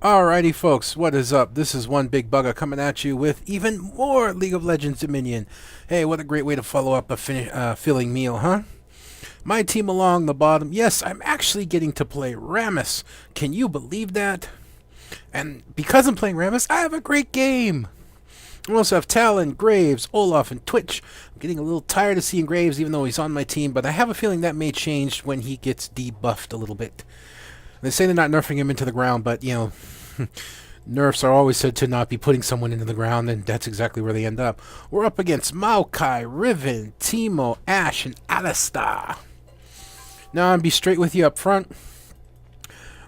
Alrighty folks, what is up? This is One Big Bugger coming at you with even more League of Legends Dominion. Hey, what a great way to follow up a filling meal, huh? My team along the bottom, yes, I'm actually getting to play Rammus. Can you believe that? And because I'm playing Rammus, I have a great game. I also have Talon, Graves, Olaf, and Twitch. I'm getting a little tired of seeing Graves even though he's on my team, but I have a feeling that may change when he gets debuffed a little bit. They say they're not nerfing him into the ground, but, you know, nerfs are always said to not be putting someone into the ground, and that's exactly where they end up. We're up against Maokai, Riven, Teemo, Ashe, and Alistar. Now, I'll be straight with you up front.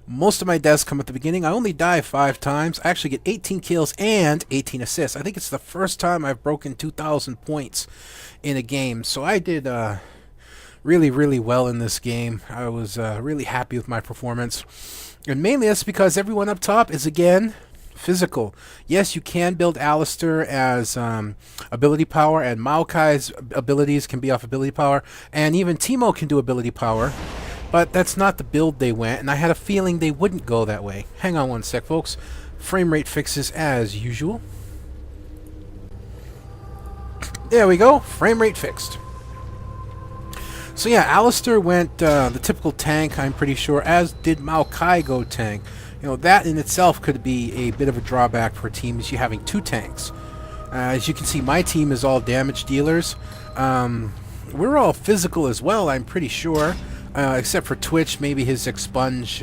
Most of my deaths come at the beginning. I only die 5 times. I actually get 18 kills and 18 assists. I think it's the first time I've broken 2,000 points in a game. So I did really, really well in this game. I was really happy with my performance. And mainly that's because everyone up top is, again, physical. Yes, you can build Alistar as ability power, and Maokai's abilities can be off ability power, and even Teemo can do ability power. But that's not the build they went, and I had a feeling they wouldn't go that way. Hang on one sec, folks. Frame rate fixes as usual. There we go. Frame rate fixed. So yeah, Alistar went the typical tank, I'm pretty sure, as did Maokai go tank. You know, that in itself could be a bit of a drawback for teams, you having 2 tanks. As you can see, my team is all damage dealers. We're all physical as well, I'm pretty sure. Except for Twitch, maybe his expunge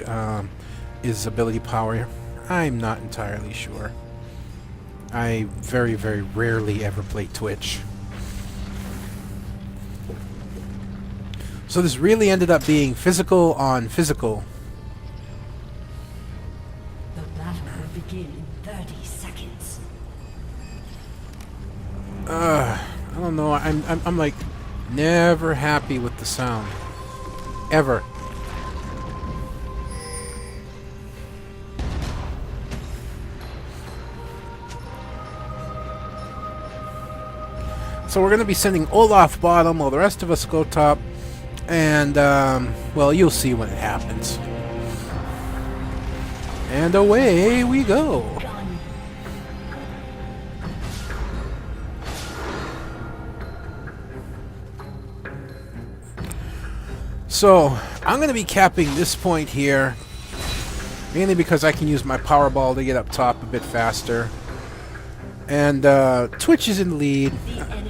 is ability power. I'm not entirely sure. I very, very rarely ever play Twitch. So this really ended up being physical on physical. The battle will begin in 30 seconds. I don't know. I'm like never happy with the sound. Ever. So we're going to be sending Olaf bottom while the rest of us go top. And, well, you'll see when it happens. And away we go. So, I'm going to be capping this point here, mainly because I can use my power ball to get up top a bit faster. And Twitch is in the lead.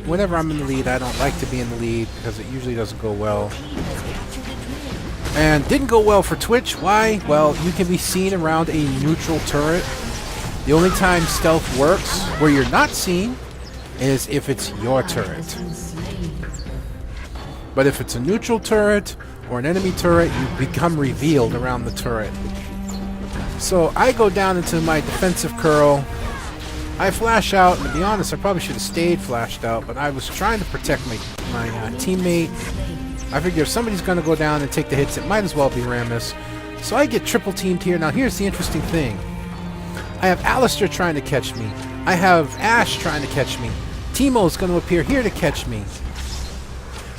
Whenever I'm in the lead, I don't like to be in the lead because it usually doesn't go well. And didn't go well for Twitch. Why? Well, you can be seen around a neutral turret. The only time stealth works where you're not seen is if it's your turret. But if it's a neutral turret or an enemy turret, you become revealed around the turret. So I go down into my defensive curl. I flash out, and to be honest, I probably should have stayed flashed out, but I was trying to protect my teammate. I figure if somebody's going to go down and take the hits, it might as well be Rammus. So I get triple teamed here. Now here's the interesting thing. I have Alistar trying to catch me. I have Ashe trying to catch me. Teemo's going to appear here to catch me.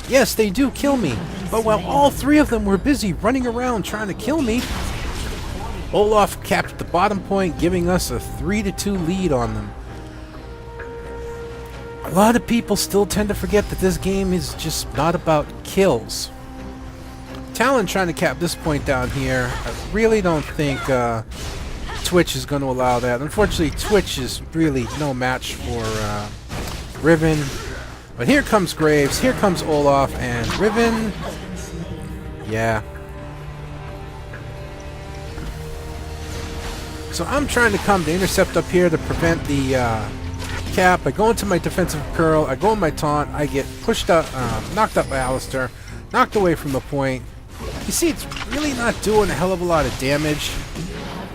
Yes, they do kill me, but while all 3 of them were busy running around trying to kill me, Olaf capped the bottom point, giving us a 3-2 lead on them. A lot of people still tend to forget that this game is just not about kills. Talon trying to cap this point down here. I really don't think Twitch is going to allow that. Unfortunately, Twitch is really no match for Riven. But here comes Graves, here comes Olaf, and Riven. Yeah. So I'm trying to come to intercept up here to prevent the cap. I go into my defensive curl, I go in my taunt, I get pushed up, knocked up by Alistar, knocked away from the point. You see, it's really not doing a hell of a lot of damage.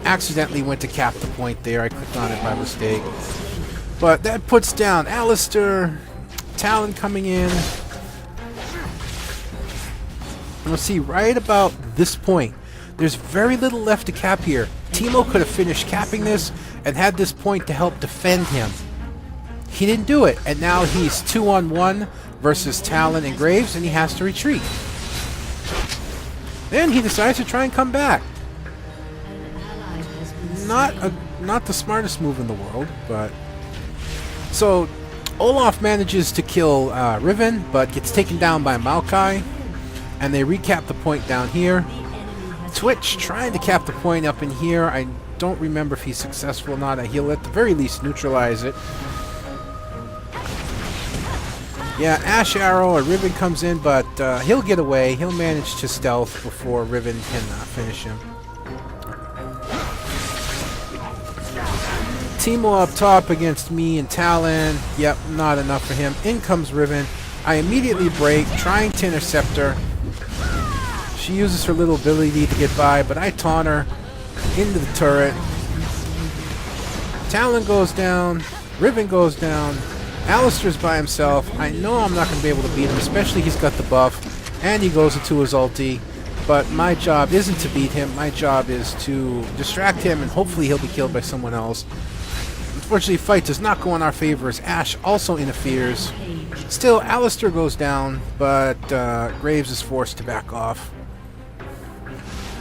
Accidentally went to cap the point there, I clicked on it by mistake. But that puts down Alistar, Talon coming in. And we'll see right about this point. There's very little left to cap here. Teemo could have finished capping this and had this point to help defend him. He didn't do it, and now he's 2-on-1 versus Talon and Graves, and he has to retreat. Then he decides to try and come back. not the smartest move in the world, but so Olaf manages to kill Riven, but gets taken down by Maokai, and they recap the point down here. Twitch trying to cap the point up in here. I don't remember if he's successful or not. He'll at the very least neutralize it. Yeah, Ash Arrow or Riven comes in, but he'll get away. He'll manage to stealth before Riven can finish him. Teemo up top against me and Talon. Yep, not enough for him. In comes Riven. I immediately break, trying to intercept her. She uses her little ability to get by, but I taunt her into the turret. Talon goes down. Riven goes down. Alistair's by himself. I know I'm not going to be able to beat him, especially he's got the buff, and he goes into his ulti. But my job isn't to beat him. My job is to distract him, and hopefully he'll be killed by someone else. Unfortunately, fight does not go in our favor as Ashe also interferes. Still, Alistair goes down, but Graves is forced to back off.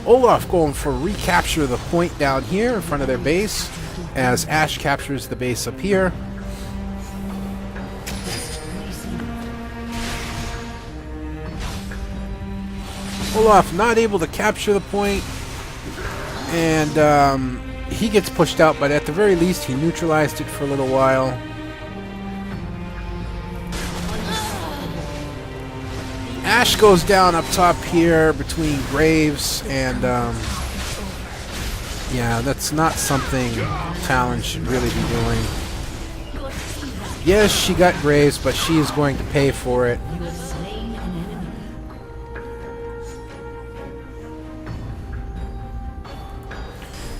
Olaf going for recapture the point down here in front of their base, as Ashe captures the base up here. Olaf not able to capture the point, and he gets pushed out, but at the very least he neutralized it for a little while. Ashe goes down up top here between Graves, and yeah, that's not something Talon should really be doing. Yes, she got Graves, but she is going to pay for it.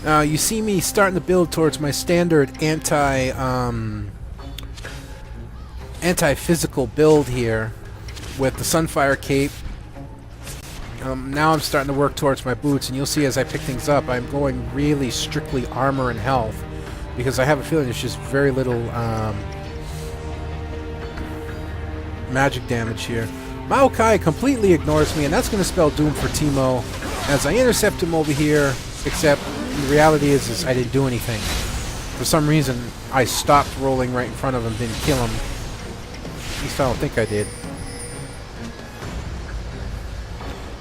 Now you see me starting to build towards my standard anti-physical build here with the Sunfire Cape. Now I'm starting to work towards my boots, and you'll see as I pick things up, I'm going really strictly armor and health, because I have a feeling there's just very little magic damage here. Maokai completely ignores me, and that's going to spell doom for Teemo as I intercept him over here, except the reality is I didn't do anything. For some reason, I stopped rolling right in front of him, didn't kill him. At least I don't think I did.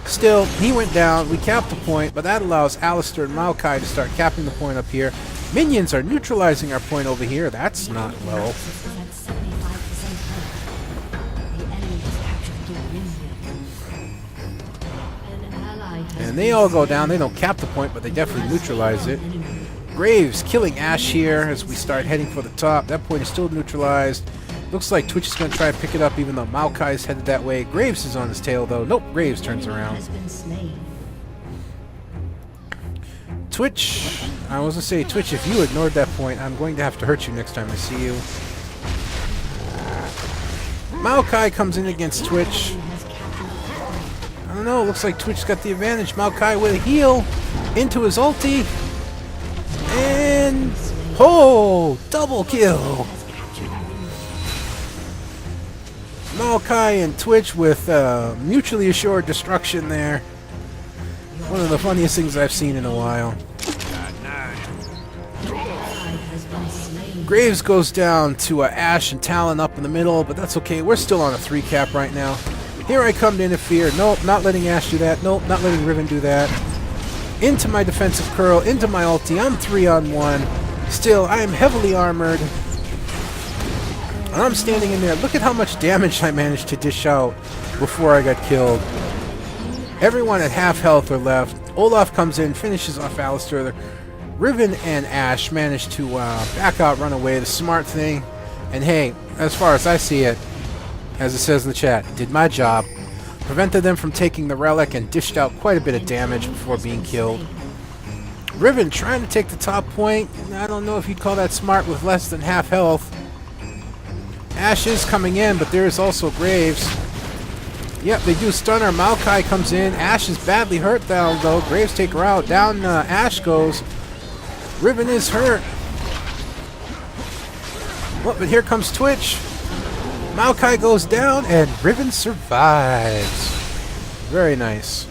Still, he went down, we capped the point, but that allows Alistair and Maokai to start capping the point up here. Minions are neutralizing our point over here. That's not well. And they all go down. They don't cap the point, but they definitely neutralize it. Graves killing Ashe here as we start heading for the top. That point is still neutralized. Looks like Twitch is going to try to pick it up, even though Maokai is headed that way. Graves is on his tail, though. Nope, Graves turns around. Twitch, I was going to say, Twitch, if you ignored that point, I'm going to have to hurt you next time I see you. Maokai comes in against Twitch. I don't know, looks like Twitch's got the advantage. Maokai with a heal into his ulti. And... oh! Double kill! Maokai and Twitch with mutually assured destruction there. One of the funniest things I've seen in a while. Graves goes down to Ashe and Talon up in the middle, but that's okay. We're still on a 3 cap right now. Here I come to interfere. Nope, not letting Ashe do that. Nope, not letting Riven do that. Into my defensive curl, into my ulti. I'm 3-on-1. Still, I am heavily armored. And I'm standing in there. Look at how much damage I managed to dish out before I got killed. Everyone at half health are left. Olaf comes in, finishes off Alistair. Riven and Ashe managed to back out, run away. The smart thing. And hey, as far as I see it, as it says in the chat, did my job. Prevented them from taking the relic and dished out quite a bit of damage before being killed. Riven trying to take the top point. I don't know if you'd call that smart with less than half health. Ashe is coming in, but there is also Graves. Yep, they do stun her. Maokai comes in. Ashe is badly hurt down, though. Graves take her out. Down Ashe goes. Riven is hurt. Well, but here comes Twitch. Maokai goes down, and Riven survives. Very nice.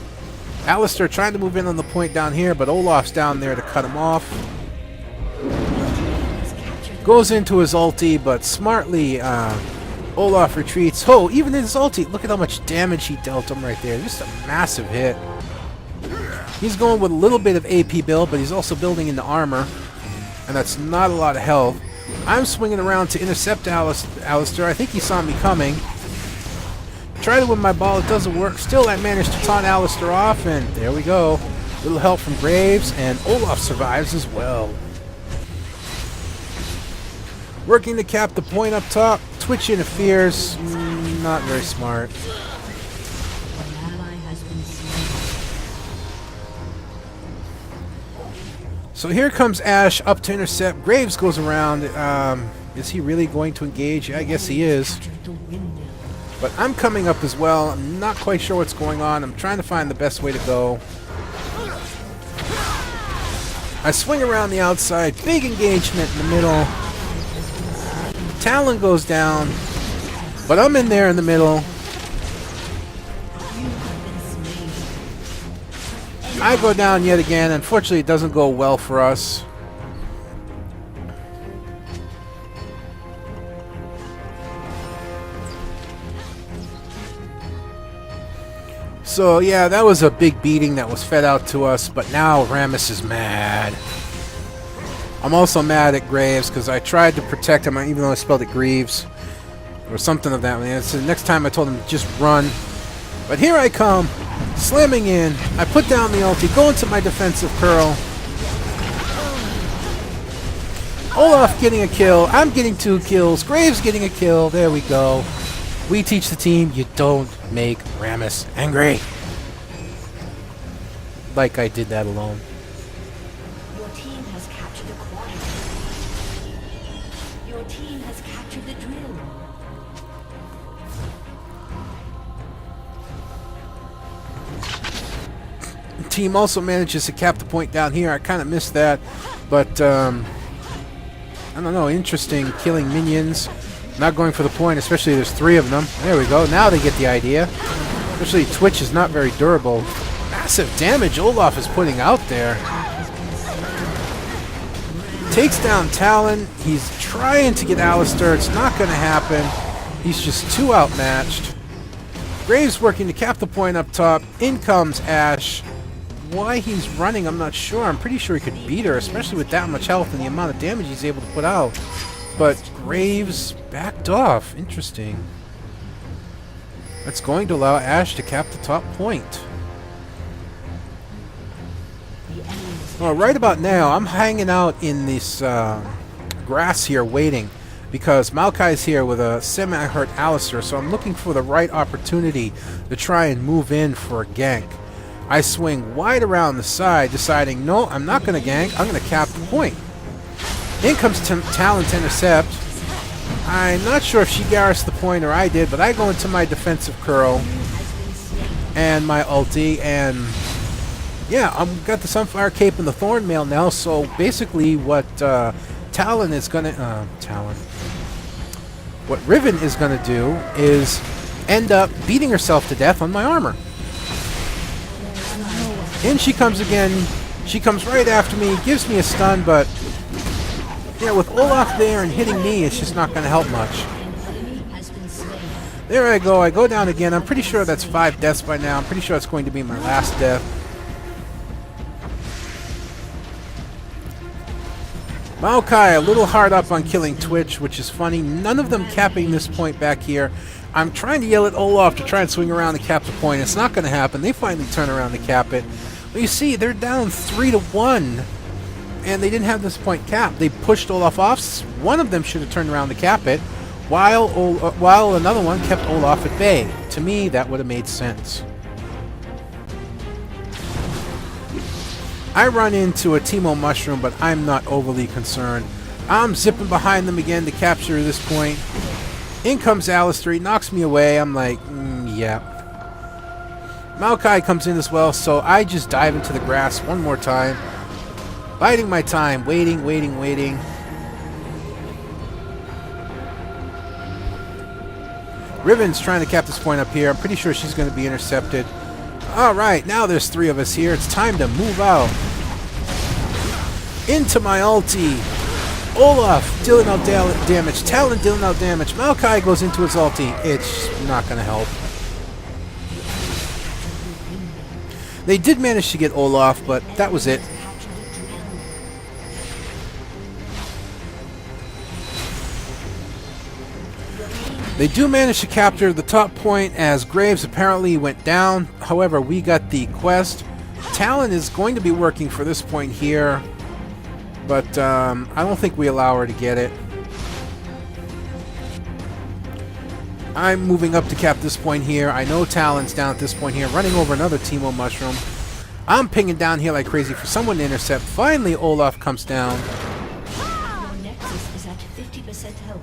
Alistair trying to move in on the point down here, but Olaf's down there to cut him off. Goes into his ulti, but smartly Olaf retreats. Oh, even in his ulti, look at how much damage he dealt him right there. Just a massive hit. He's going with a little bit of AP build, but he's also building into armor, and that's not a lot of health. I'm swinging around to intercept Alistair. I think he saw me coming. Try to win my ball, it doesn't work. Still, I managed to taunt Alistair off, and there we go. Little help from Graves, and Olaf survives as well. Working to cap the point up top. Twitch interferes. Not very smart. So here comes Ashe up to intercept. Graves goes around. Is he really going to engage? I guess he is. But I'm coming up as well. I'm not quite sure what's going on. I'm trying to find the best way to go. I swing around the outside. Big engagement in the middle. Talon goes down. But I'm in there in the middle. I go down yet again. Unfortunately, it doesn't go well for us. So, yeah, that was a big beating that was fed out to us, but now Rammus is mad. I'm also mad at Graves because I tried to protect him, even though I spelled it Greaves or something of that. Man, so the next time I told him just run. But here I come. Slamming in, I put down the ulti, go into my defensive curl. Olaf getting a kill, I'm getting 2 kills, Graves getting a kill, there we go. We teach the team, you don't make Rammus angry. Like I did that alone. Your team has captured a quad. Your team has captured the drill. Team also manages to cap the point down here. I kind of missed that, but I don't know, interesting. Killing minions, not going for the point, especially there's 3 of them. There we go, now they get the idea. Especially Twitch is not very durable. Massive damage Olaf is putting out there. Takes down Talon. He's trying to get Alistair. It's not going to happen. He's just too outmatched. Graves working to cap the point up top. In comes Ashe. Why he's running, I'm not sure. I'm pretty sure he could beat her, especially with that much health and the amount of damage he's able to put out. But Graves backed off. Interesting. That's going to allow Ashe to cap the top point. Well, right about now, I'm hanging out in this grass here waiting because Maokai's here with a semi-hurt Alistair, so I'm looking for the right opportunity to try and move in for a gank. I swing wide around the side, deciding, no, I'm not going to gank, I'm going to cap the point. In comes Talon to intercept. I'm not sure if she garrished the point or I did, but I go into my defensive curl and my ulti, and yeah, I've got the Sunfire Cape and the Thorn Mail now, so basically what Talon is going to... What Riven is going to do is end up beating herself to death on my armor. In she comes again. She comes right after me, gives me a stun, but yeah, with Olaf there and hitting me, it's just not going to help much. There I go down again. I'm pretty sure that's 5 deaths by now. I'm pretty sure that's going to be my last death. Maokai a little hard up on killing Twitch, which is funny. None of them capping this point back here. I'm trying to yell at Olaf to try and swing around to cap the point. It's not going to happen. They finally turn around to cap it. But you see, they're down 3-1. And they didn't have this point capped. They pushed Olaf off. One of them should have turned around to cap it, while another one kept Olaf at bay. To me, that would have made sense. I run into a Teemo Mushroom, but I'm not overly concerned. I'm zipping behind them again to capture this point. In comes Alistair. He knocks me away. I'm like, yeah. Maokai comes in as well, so I just dive into the grass one more time. Biding my time, waiting. Riven's trying to cap this point up here. I'm pretty sure she's going to be intercepted. Alright, now there's 3 of us here. It's time to move out. Into my ulti. Olaf dealing out damage. Talon dealing out damage. Maokai goes into his ulti. It's not going to help. They did manage to get Olaf, but that was it. They do manage to capture the top point as Graves apparently went down. However, we got the quest. Talon is going to be working for this point here, but I don't think we allow her to get it. I'm moving up to cap this point here. I know Talon's down at this point here, running over another Teemo Mushroom. I'm pinging down here like crazy for someone to intercept. Finally, Olaf comes down. Your nexus is at 50% health.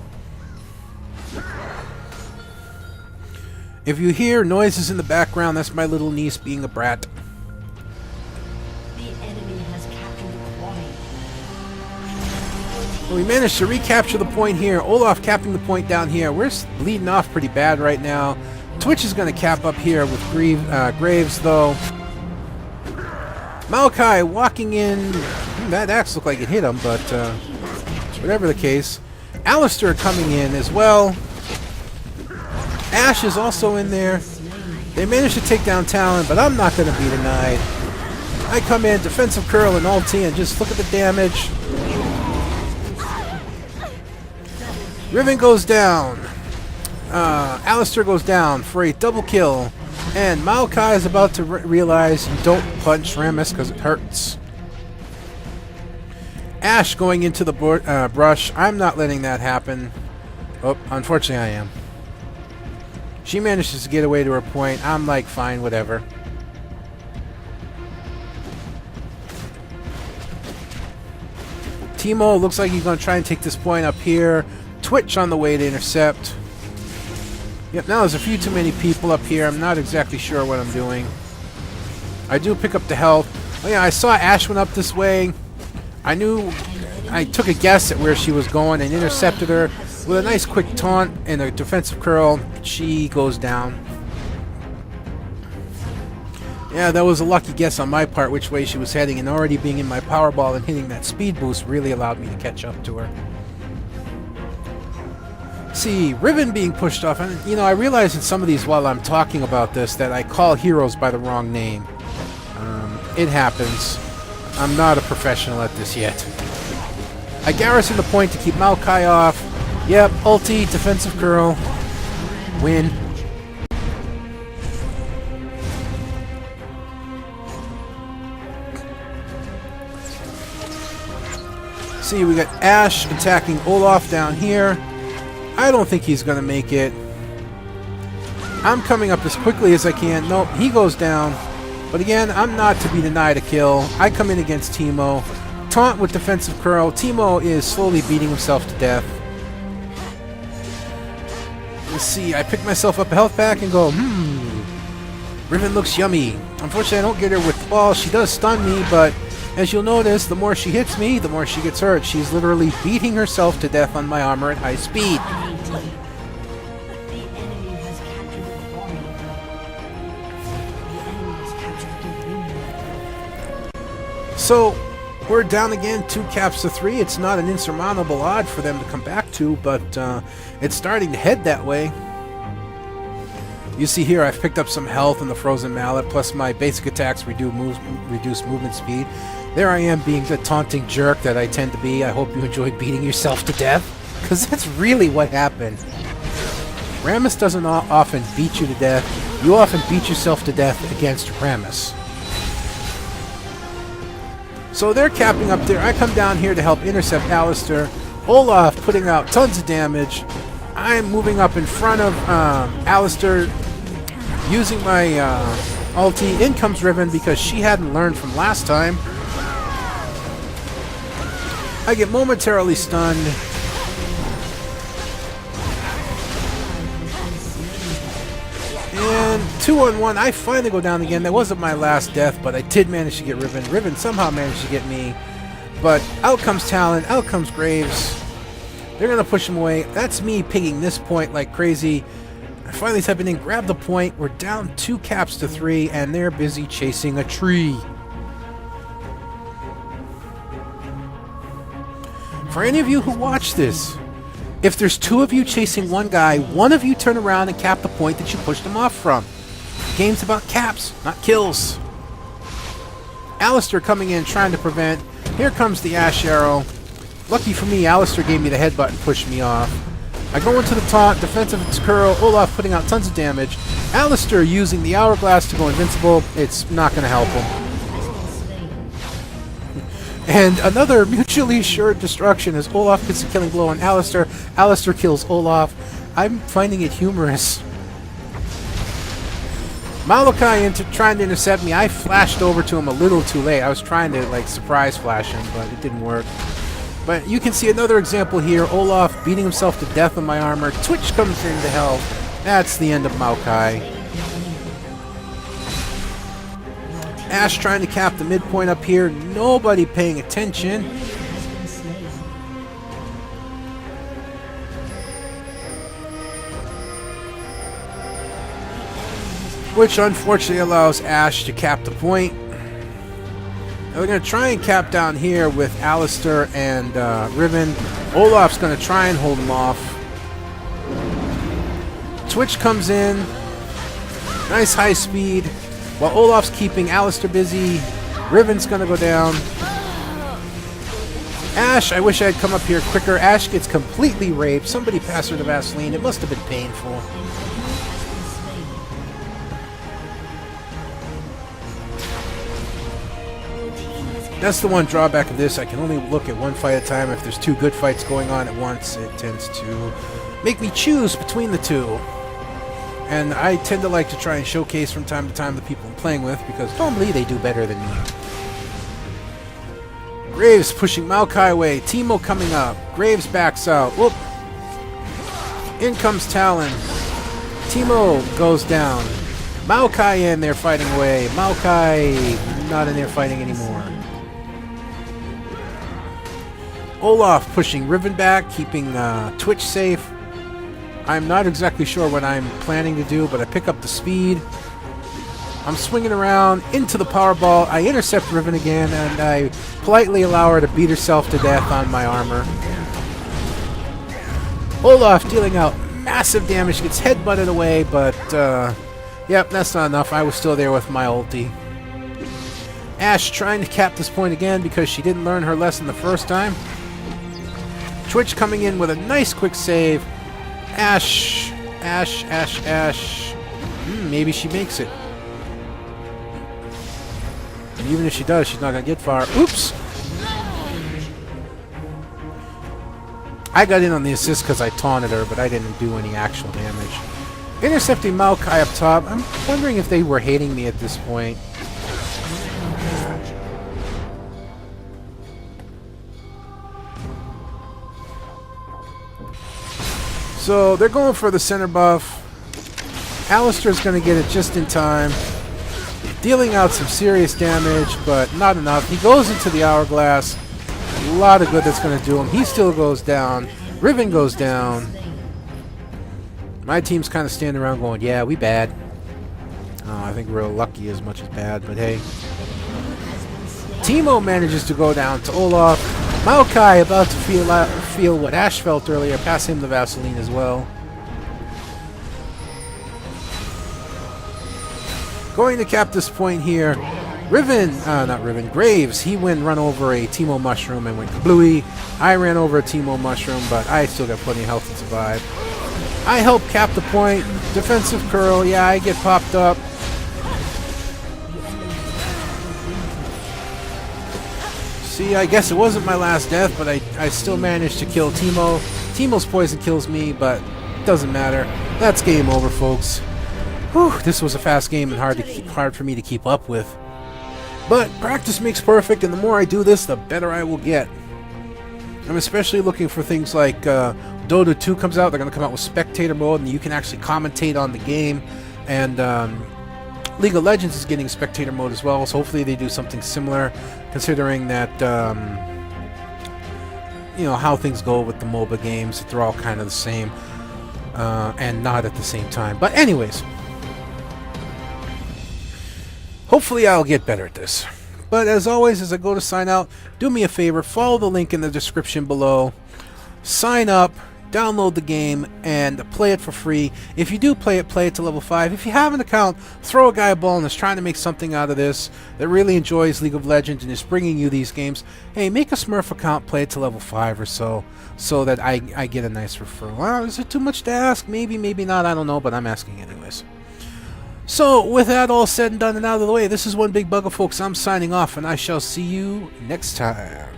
If you hear noises in the background, that's my little niece being a brat. The enemy has captured the point. We managed to recapture the point here. Olaf capping the point down here. We're bleeding off pretty bad right now. Twitch is going to cap up here with Graves, though. Maokai walking in. That axe looked like it hit him, but whatever the case. Alistair coming in as well. Ashe is also in there. They managed to take down Talon, but I'm not going to be denied. I come in, defensive curl and ulti, and just look at the damage. Riven goes down. Alistair goes down for a double kill. And Maokai is about to realize you don't punch Rammus because it hurts. Ashe going into the brush. I'm not letting that happen. Oh, unfortunately I am. She manages to get away to her point. I'm like, fine, whatever. Teemo looks like he's going to try and take this point up here. Twitch on the way to intercept. Yep, now there's a few too many people up here. I'm not exactly sure what I'm doing. I do pick up the health. Oh yeah, I saw Ashe went up this way. I took a guess at where she was going and intercepted her. With a nice quick taunt and a defensive curl, she goes down. Yeah, that was a lucky guess on my part which way she was heading, and already being in my Powerball and hitting that speed boost really allowed me to catch up to her. See, Riven being pushed off, and you know, I realize in some of these while I'm talking about this that I call heroes by the wrong name. It happens. I'm not a professional at this yet. I garrison the point to keep Maokai off. Yep, ulti, defensive curl, win. See, we got Ashe attacking Olaf down here. I don't think he's going to make it. I'm coming up as quickly as I can. Nope, he goes down. But again, I'm not to be denied a kill. I come in against Teemo. Taunt with defensive curl. Teemo is slowly beating himself to death. Let's see, I pick myself up a health pack and go, Riven looks yummy. Unfortunately, I don't get her with the ball. She does stun me, but as you'll notice, the more she hits me, the more she gets hurt. She's literally beating herself to death on my armor at high speed. The enemy has captured the point. The enemy has captured the wing. So, we're down again, 2 caps to 3. It's not an insurmountable odd for them to come back to, but it's starting to head that way. You see here, I've picked up some health in the Frozen Mallet, plus my basic attacks reduce movement speed. There I am being the taunting jerk that I tend to be. I hope you enjoyed beating yourself to death, because that's really what happened. Rammus doesn't often beat you to death. You often beat yourself to death against Rammus. So they're capping up there. I come down here to help intercept Alistair. Olaf putting out tons of damage. I'm moving up in front of Alistair, using my ulti. In comes Riven because she hadn't learned from last time. I get momentarily stunned. And 2-on-1, I finally go down again. That wasn't my last death, but I did manage to get Riven. Riven somehow managed to get me. But out comes Talon, out comes Graves. They're going to push him away. That's me pinging this point like crazy. I finally type it in, grab the point. We're down 2 caps to 3, and they're busy chasing a tree. For any of you who watch this, if there's two of you chasing one guy, one of you turn around and cap the point that you pushed him off from. The game's about caps, not kills. Alistair coming in, trying to prevent. Here comes the Ash arrow. Lucky for me, Alistair gave me the headbutt and pushed me off. I go into the taunt, defensive curl, Olaf putting out tons of damage. Alistair using the hourglass to go invincible. It's not going to help him. And another mutually assured destruction as Olaf gets a killing blow on Alistair. Alistair kills Olaf. I'm finding it humorous. Malachi trying to intercept me. I flashed over to him a little too late. I was trying to like surprise flash him, but it didn't work. But you can see another example here. Olaf beating himself to death on my armor. Twitch comes in to help. That's the end of Maokai. Ash trying to cap the midpoint up here. Nobody paying attention. Which unfortunately allows Ash to cap the point. Now we're going to try and cap down here with Alistair and Riven. Olaf's going to try and hold him off. Twitch comes in. Nice high speed. While Olaf's keeping Alistair busy, Riven's going to go down. Ash, I wish I had come up here quicker. Ash gets completely raped. Somebody pass her the Vaseline. It must have been painful. That's the one drawback of this. I can only look at one fight at a time. If there's two good fights going on at once, it tends to make me choose between the two. And I tend to like to try and showcase from time to time the people I'm playing with, because normally they do better than me. Graves pushing Maokai away. Teemo coming up. Graves backs out. Whoop. In comes Talon. Teemo goes down. Maokai in there fighting away. Maokai not in there fighting anymore. Olaf pushing Riven back, keeping Twitch safe. I'm not exactly sure what I'm planning to do, but I pick up the speed. I'm swinging around into the Powerball. I intercept Riven again, and I politely allow her to beat herself to death on my armor. Olaf dealing out massive damage, gets headbutted away, but yep, that's not enough. I was still there with my ulti. Ash trying to cap this point again because she didn't learn her lesson the first time. Twitch coming in with a nice quick save. Ash. Maybe she makes it. And even if she does, she's not going to get far. Oops! I got in on the assist because I taunted her, but I didn't do any actual damage. Intercepting Maokai up top. I'm wondering if they were hating me at this point. So they're going for the center buff. Alistair's going to get it just in time. Dealing out some serious damage, but not enough. He goes into the hourglass. A lot of good that's going to do him. He still goes down. Riven goes down. My team's kind of standing around going, yeah, we bad. Oh, I think we're lucky as much as bad, but hey. Teemo manages to go down to Olaf. Maokai about to feel what Ash felt earlier. Pass him the Vaseline as well. Going to cap this point here. Graves. He went run over a Teemo mushroom and went kablooey. I ran over a Teemo mushroom, but I still got plenty of health to survive. I help cap the point. Defensive curl. Yeah, I get popped up. See, I guess it wasn't my last death, but I still managed to kill Teemo. Teemo's poison kills me, but it doesn't matter. That's game over, folks. Whew, this was a fast game and hard for me to keep up with. But practice makes perfect, and the more I do this, the better I will get. I'm especially looking for things like Dota 2 comes out. They're going to come out with spectator mode, and you can actually commentate on the game. And League of Legends is getting spectator mode as well, so hopefully they do something similar, considering that, you know, how things go with the MOBA games. They're all kind of the same, and not at the same time. But anyways, hopefully I'll get better at this. But as always, as I go to sign out, do me a favor, follow the link in the description below, sign up, download the game, and play it for free. If you do play it to level 5. If you have an account, throw a guy a ball and is trying to make something out of this, that really enjoys League of Legends and is bringing you these games. Hey, make a Smurf account, play it to level 5 or so that I get a nice referral. Well, is it too much to ask? Maybe, maybe not, I don't know, but I'm asking anyways. So, with that all said and done and out of the way, this is One Big Bugger, folks. I'm signing off, and I shall see you next time.